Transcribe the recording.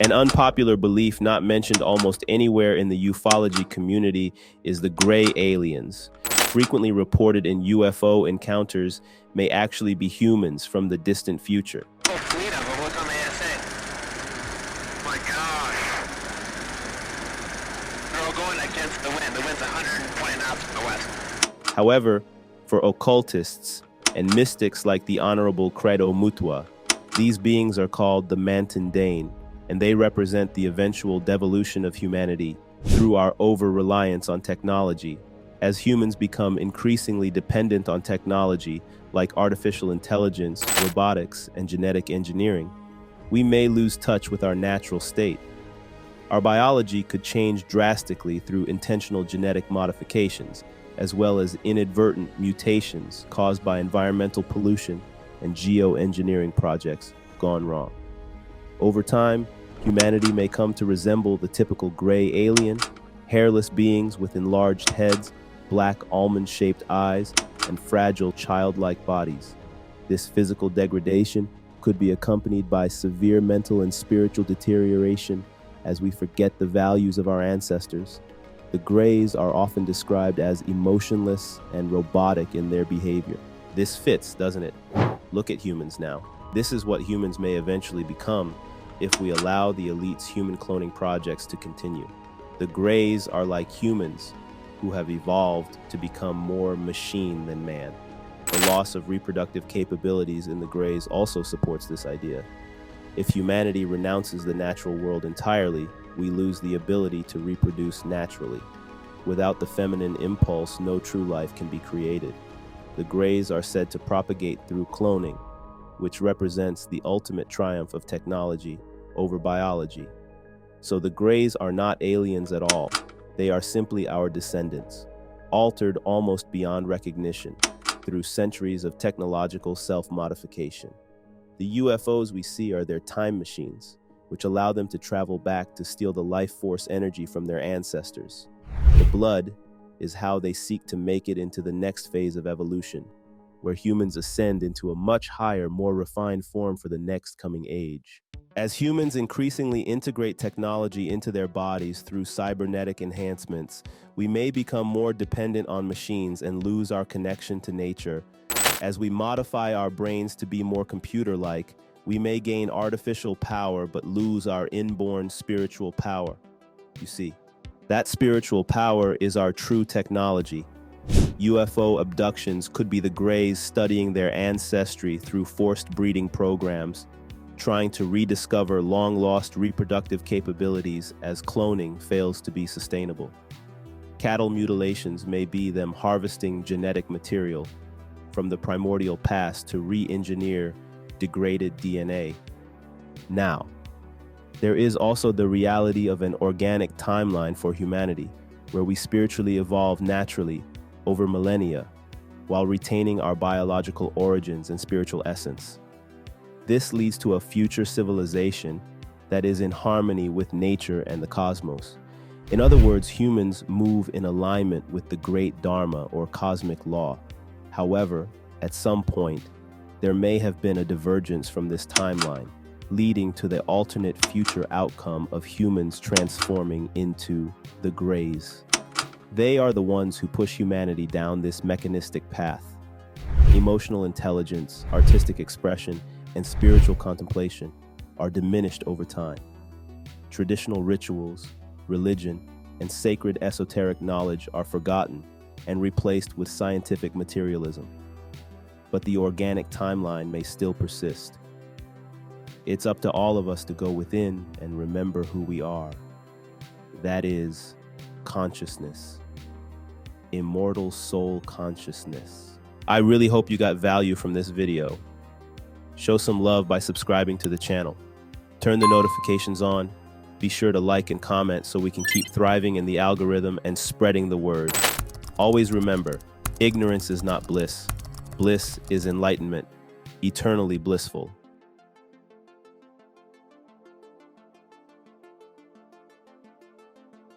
An unpopular belief not mentioned almost anywhere in the ufology community is the gray aliens, frequently reported in UFO encounters, may actually be humans from the distant future. Oh, fleet of them. Look on the ASA. My gosh. They're all going against the wind. The wind's 120 knots from the west. However, for occultists and mystics like the Honorable Credo Mutua, these beings are called the Manton Dane, and they represent the eventual devolution of humanity through our over-reliance on technology. As humans become increasingly dependent on technology like artificial intelligence, robotics, and genetic engineering, we may lose touch with our natural state. Our biology could change drastically through intentional genetic modifications, as well as inadvertent mutations caused by environmental pollution and geoengineering projects gone wrong. Over time, humanity may come to resemble the typical gray alien, hairless beings with enlarged heads, black almond-shaped eyes, and fragile childlike bodies. This physical degradation could be accompanied by severe mental and spiritual deterioration as we forget the values of our ancestors. The grays are often described as emotionless and robotic in their behavior. This fits, doesn't it? Look at humans now. This is what humans may eventually become if we allow the elite's human cloning projects to continue. The grays are like humans who have evolved to become more machine than man. The loss of reproductive capabilities in the grays also supports this idea. If humanity renounces the natural world entirely, we lose the ability to reproduce naturally. Without the feminine impulse, no true life can be created. The grays are said to propagate through cloning, which represents the ultimate triumph of technology over biology. So the grays are not aliens at all. They are simply our descendants, altered almost beyond recognition through centuries of technological self-modification. The UFOs we see are their time machines, which allow them to travel back to steal the life force energy from their ancestors. The blood is how they seek to make it into the next phase of evolution, where humans ascend into a much higher, more refined form for the next coming age. As humans increasingly integrate technology into their bodies through cybernetic enhancements, we may become more dependent on machines and lose our connection to nature. As we modify our brains to be more computer-like, we may gain artificial power but lose our inborn spiritual power. You see, that spiritual power is our true technology. UFO abductions could be the grays studying their ancestry through forced breeding programs, trying to rediscover long-lost reproductive capabilities as cloning fails to be sustainable. Cattle mutilations may be them harvesting genetic material from the primordial past to re-engineer degraded DNA. Now, there is also the reality of an organic timeline for humanity, where we spiritually evolve naturally over millennia, while retaining our biological origins and spiritual essence. This leads to a future civilization that is in harmony with nature and the cosmos. In other words, humans move in alignment with the great Dharma or cosmic law. However, at some point, there may have been a divergence from this timeline, leading to the alternate future outcome of humans transforming into the grays. They are the ones who push humanity down this mechanistic path. Emotional intelligence, artistic expression, and spiritual contemplation are diminished over time. Traditional rituals, religion, and sacred esoteric knowledge are forgotten and replaced with scientific materialism. But the organic timeline may still persist. It's up to all of us to go within and remember who we are. That is consciousness. Immortal soul consciousness. I really hope you got value from this video. Show some love by subscribing to the channel. Turn the notifications on. Be sure to like and comment so we can keep thriving in the algorithm and spreading the word. Always remember, ignorance is not bliss. Bliss is enlightenment, eternally blissful.